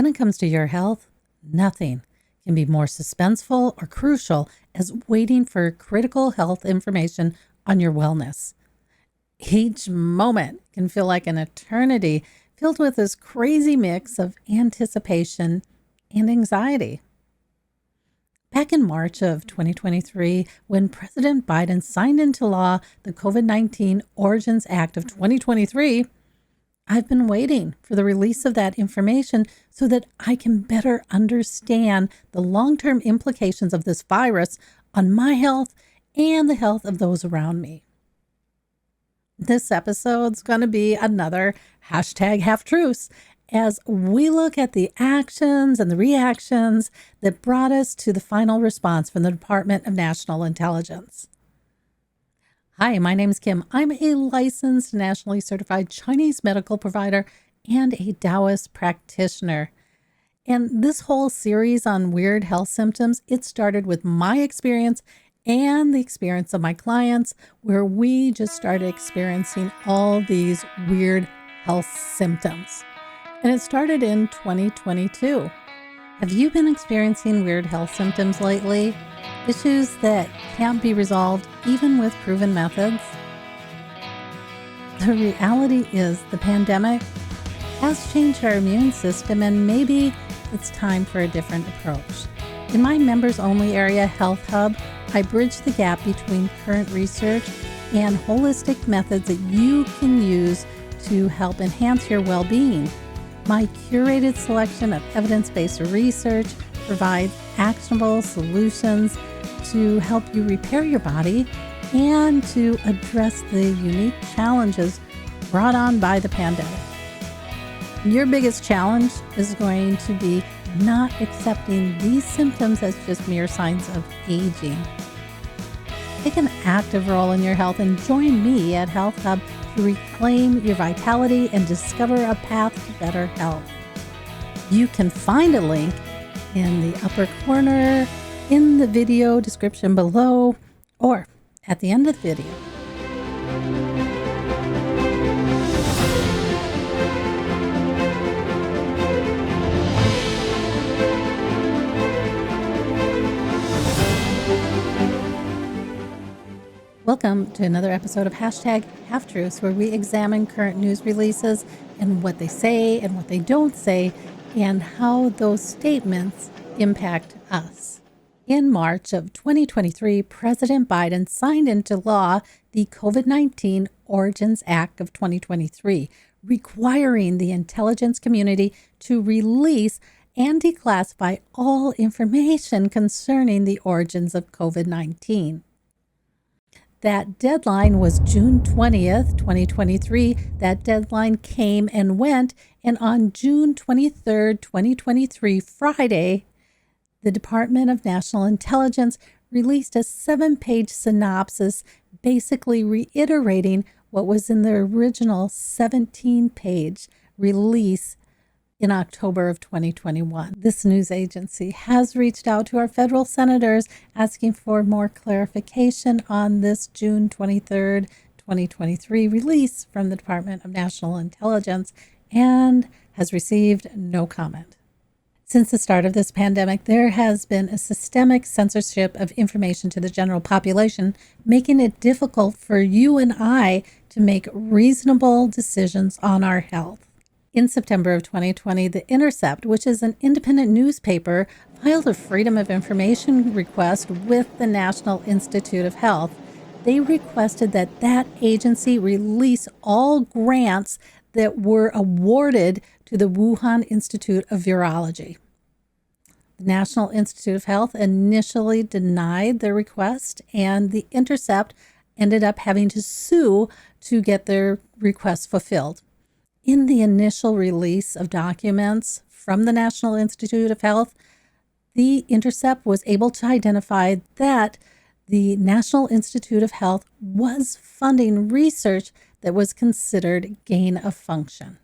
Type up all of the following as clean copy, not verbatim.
When it comes to your health, nothing can be more suspenseful or crucial as waiting for critical health information on your wellness. Each moment can feel like an eternity filled with this crazy mix of anticipation and anxiety. Back in March of 2023, when President Biden signed into law the Covid-19 Origins Act of 2023, I've been waiting for the release of that information so that I can better understand the long-term implications of this virus on my health and the health of those around me. This episode's going to be another #half-truths as we look at the actions and the reactions that brought us to the final response from the Department of National Intelligence. Hi, my name is Kim. I'm a licensed, nationally certified Chinese medical provider and a Taoist practitioner. And this whole series on weird health symptoms, it started with my experience and the experience of my clients, where we just started experiencing all these weird health symptoms. And it started in 2022. Have you been experiencing weird health symptoms lately? Issues that can't be resolved even with proven methods? The reality is the pandemic has changed our immune system, and maybe it's time for a different approach. In my members-only area Health Hub, I bridge the gap between current research and holistic methods that you can use to help enhance your well-being. My curated selection of evidence-based research provides actionable solutions to help you repair your body and to address the unique challenges brought on by the pandemic. Your biggest challenge is going to be not accepting these symptoms as just mere signs of aging. Take an active role in your health and join me at Health Hub to reclaim your vitality and discover a path to better health. You can find a link in the upper corner, in the video description below, or at the end of the video. Welcome to another episode of #half-truths, where we examine current news releases and what they say and what they don't say, and how those statements impact us. In March of 2023, President Biden signed into law the Covid-19 Origins Act of 2023, requiring the intelligence community to release and declassify all information concerning the origins of COVID-19. That deadline was June 20th, 2023. That deadline came and went, and on June 23rd, 2023, Friday, the Department of National Intelligence released a 7-page synopsis basically reiterating what was in the original 17-page release in October of 2021. This news agency has reached out to our federal senators asking for more clarification on this June 23rd, 2023 release from the Department of National Intelligence, and has received no comment. Since the start of this pandemic, there has been a systemic censorship of information to the general population, making it difficult for you and I to make reasonable decisions on our health. In September of 2020, The Intercept, which is an independent newspaper, filed a Freedom of Information request with the National Institute of Health. They requested that that agency release all grants that were awarded to the Wuhan Institute of Virology. The National Institute of Health initially denied the request, and The Intercept ended up having to sue to get their request fulfilled. In the initial release of documents from the National Institute of Health, The Intercept was able to identify that the National Institute of Health was funding research that was considered gain of function.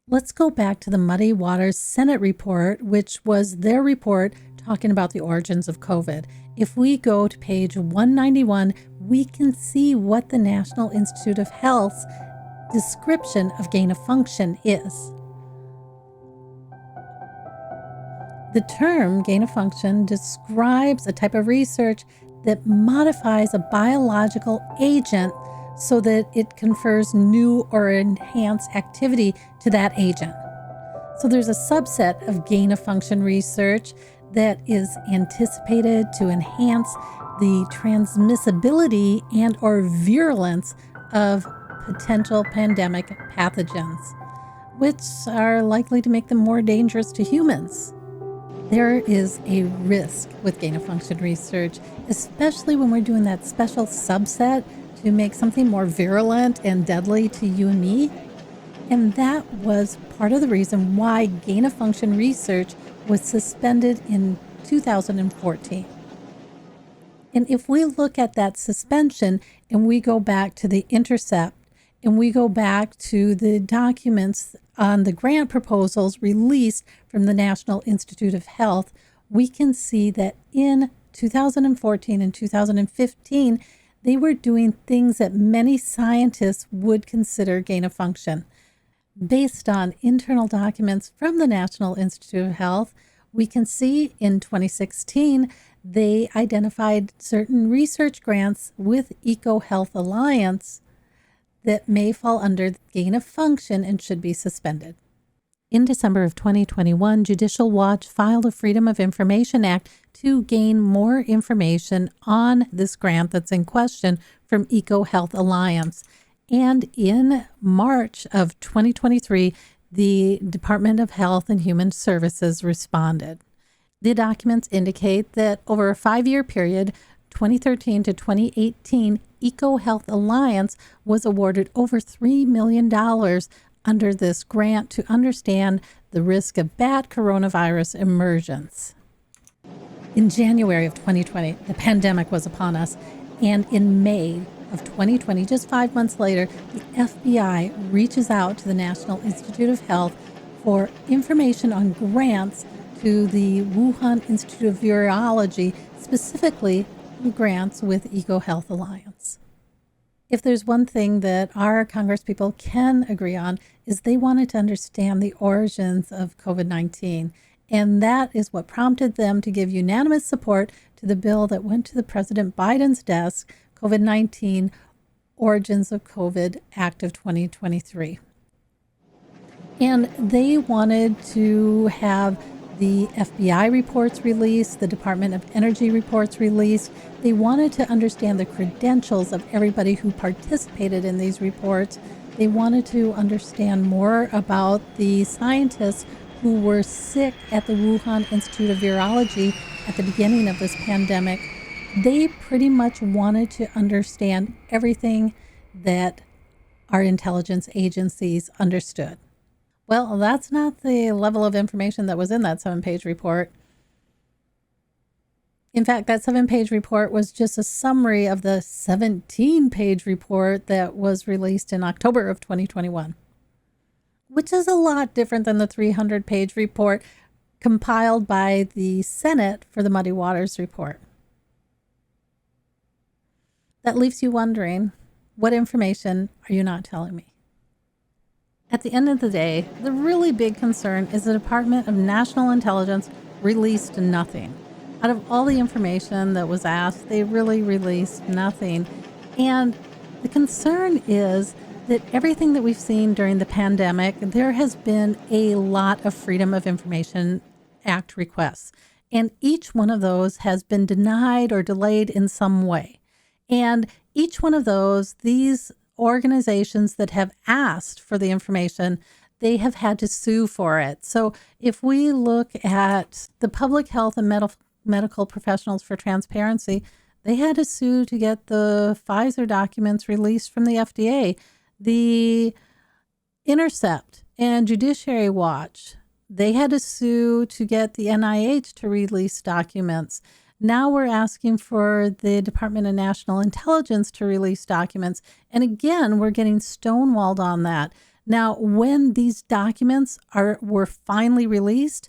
Let's go back to the Muddy Waters Senate report, which was their report talking about the origins of COVID. If we go to page 191, we can see what the National Institute of Health's description of gain of function is. The term gain of function describes a type of research that modifies a biological agent so that it confers new or enhanced activity to that agent. So there's a subset of gain of function research that is anticipated to enhance the transmissibility and or virulence of potential pandemic pathogens, which are likely to make them more dangerous to humans. There is a risk with gain of function research, especially when we're doing that special subset to make something more virulent and deadly to you and me. And that was part of the reason why gain of function research was suspended in 2014. And if we look at that suspension and we go back to the intercept and we go back to the documents on the grant proposals released from the National Institute of Health, we can see that in 2014 and 2015, they were doing things that many scientists would consider gain of function. Based on internal documents from the National Institute of Health, we can see in 2016, they identified certain research grants with EcoHealth Alliance that may fall under gain of function and should be suspended. In December of 2021, Judicial Watch filed a Freedom of Information Act to gain more information on this grant that's in question from EcoHealth Alliance. And in March of 2023, the Department of Health and Human Services responded. The documents indicate that over a 5-year period, 2013 to 2018, EcoHealth Alliance was awarded over $3 million under this grant to understand the risk of bat coronavirus emergence. In January of 2020, the pandemic was upon us, and in May of 2020, just 5 months later, the FBI reaches out to the National Institute of Health for information on grants to the Wuhan Institute of Virology, specifically grants with EcoHealth Alliance. If there's one thing that our congresspeople can agree on is they wanted to understand the origins of COVID-19. And that is what prompted them to give unanimous support to the bill that went to the President Biden's desk, Covid-19 Origins of COVID Act of 2023. And they wanted to have the FBI reports released, the Department of Energy reports released. They wanted to understand the credentials of everybody who participated in these reports. They wanted to understand more about the scientists who were sick at the Wuhan Institute of Virology at the beginning of this pandemic. They pretty much wanted to understand everything that our intelligence agencies understood. Well, that's not the level of information that was in that 7-page report. In fact, that 7-page report was just a summary of the 17-page report that was released in October of 2021, which is a lot different than the 300-page report compiled by the Senate for the Muddy Waters report. That leaves you wondering, what information are you not telling me? At the end of the day, the really big concern is the Department of National Intelligence released nothing. Out of all the information that was asked, they really released nothing. And the concern is that everything that we've seen during the pandemic, there has been a lot of Freedom of Information Act requests. And each one of those has been denied or delayed in some way. And each one of those, these organizations that have asked for the information, they have had to sue for it. So if we look at the Public Health and Medical Professionals for Transparency, they had to sue to get the Pfizer documents released from the FDA. The Intercept and Judiciary Watch, they had to sue to get the NIH to release documents. Now we're asking for the Department of National Intelligence to release documents. And again, we're getting stonewalled on that. Now, when these documents were finally released,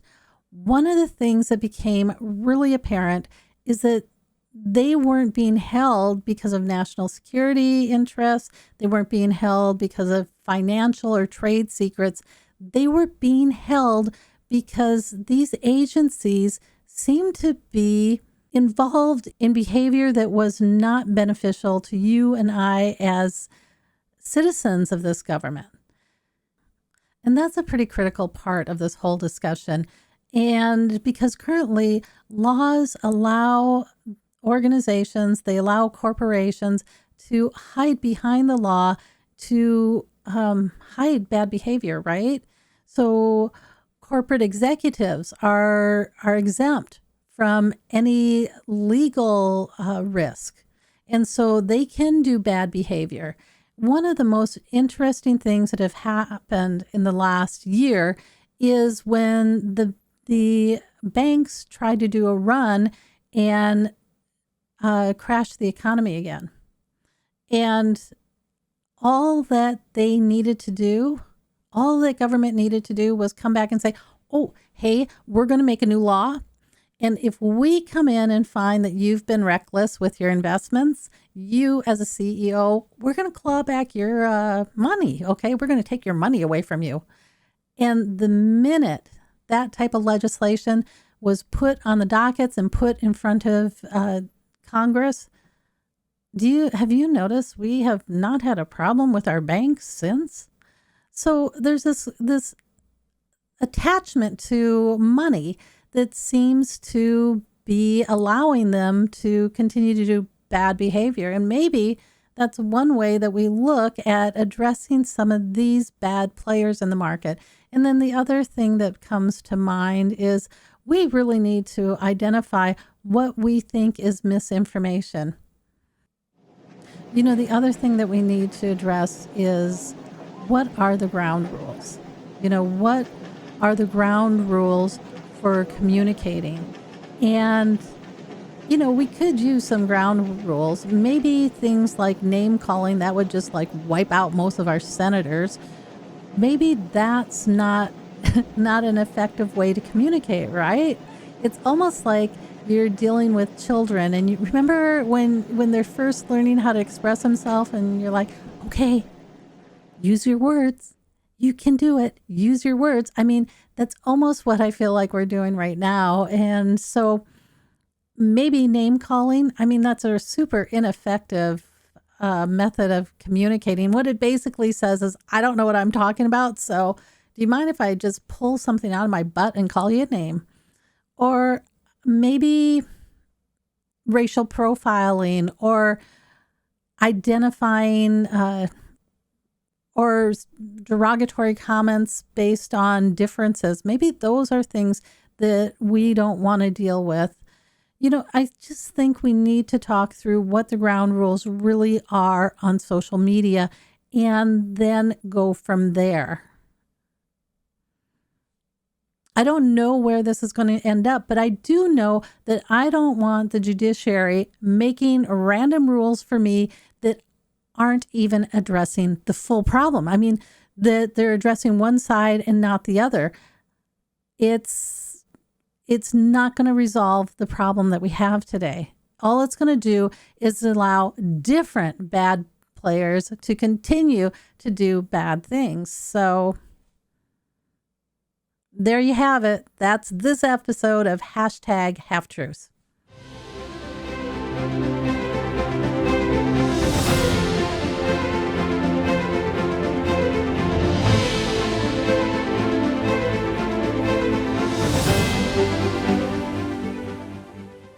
one of the things that became really apparent is that they weren't being held because of national security interests. They weren't being held because of financial or trade secrets. They were being held because these agencies seem to be involved in behavior that was not beneficial to you and I as citizens of this government. And that's a pretty critical part of this whole discussion. And because currently laws allow organizations, they allow corporations to hide behind the law to hide bad behavior, right? So corporate executives are exempt from any legal risk. And so they can do bad behavior. One of the most interesting things that have happened in the last year is when the banks tried to do a run and crash the economy again. And all that they needed to do, all that government needed to do was come back and say, oh, hey, we're going to make a new law. And if we come in and find that you've been reckless with your investments, you as a CEO, we're going to claw back your money, okay? We're going to take your money away from you. And the minute that type of legislation was put on the dockets and put in front of Congress, have you noticed we have not had a problem with our banks since? So there's this attachment to money that seems to be allowing them to continue to do bad behavior. And maybe that's one way that we look at addressing some of these bad players in the market. And then the other thing that comes to mind is we really need to identify what we think is misinformation. You know, the other thing that we need to address is what are the ground rules? You know, what are the ground rules for communicating? And, you know, we could use some ground rules, maybe things like name calling that would just like wipe out most of our senators. Maybe that's not an effective way to communicate, right? It's almost like you're dealing with children and you remember when they're first learning how to express themselves and you're like, okay, use your words. You can do it. Use your words. I mean, that's almost what I feel like we're doing right now. And so maybe name calling, I mean, that's a super ineffective method of communicating. What it basically says is, I don't know what I'm talking about. So do you mind if I just pull something out of my butt and call you a name? Or maybe racial profiling or identifying or derogatory comments based on differences. Maybe those are things that we don't want to deal with. You know, I just think we need to talk through what the ground rules really are on social media and then go from there. I don't know where this is going to end up, but I do know that I don't want the judiciary making random rules for me that aren't even addressing the full problem. I mean, that they're addressing one side and not the other. It's not going to resolve the problem that we have today. All it's going to do is allow different bad players to continue to do bad things. So there you have it. That's this episode of #HalfTruths.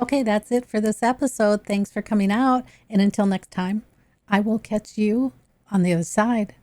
Okay, that's it for this episode. Thanks for coming out. And until next time, I will catch you on the other side.